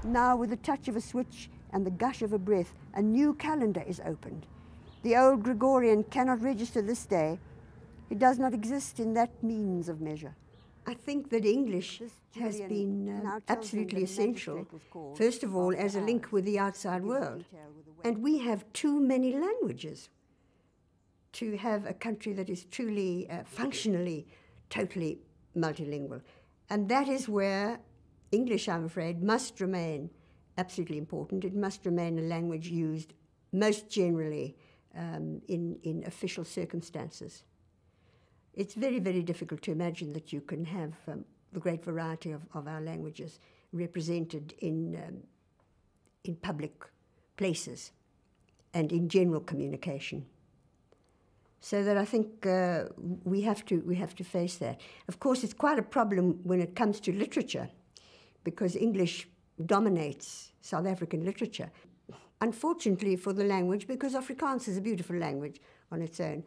Now, with the touch of a switch and the gush of a breath, a new calendar is opened. The old Gregorian cannot register this day. It does not exist in that means of measure. I think that English has been absolutely essential, first of all, as a link with the outside world. And we have too many languages to have a country that is truly, functionally, totally multilingual. And that is where English, I'm afraid, must remain absolutely important. It must remain a language used most generally in official circumstances. It's very, very difficult to imagine that you can have the great variety of our languages represented in public places and in general communication. So that I think we have to face that. Of course, it's quite a problem when it comes to literature, because English dominates South African literature. Unfortunately for the language, because Afrikaans is a beautiful language on its own,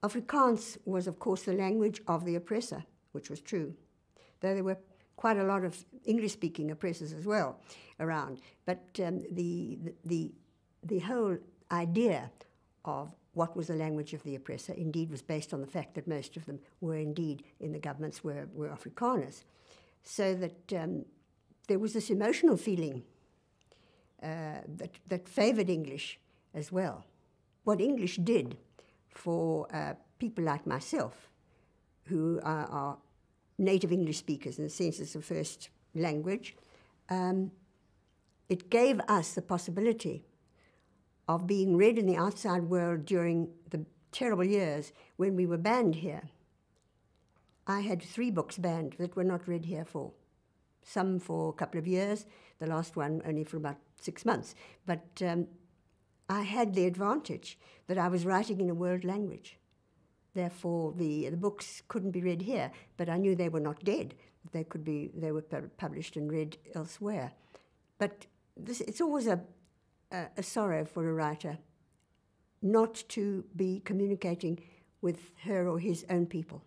Afrikaans was, of course, the language of the oppressor, which was true, though there were quite a lot of English-speaking oppressors as well around. But the whole idea of what was the language of the oppressor indeed was based on the fact that most of them were indeed in the governments were Afrikaners. So that there was this emotional feeling that favoured English as well. What English did for people like myself, who are native English speakers in the sense it's the first language, it gave us the possibility of being read in the outside world during the terrible years when we were banned here. I had 3 books banned that were not read here for some for a couple of years, the last one only for about 6 months. But I had the advantage that I was writing in a world language. Therefore, the books couldn't be read here, but I knew they were not dead. They were published and read elsewhere. But it's always a sorrow for a writer not to be communicating with her or his own people.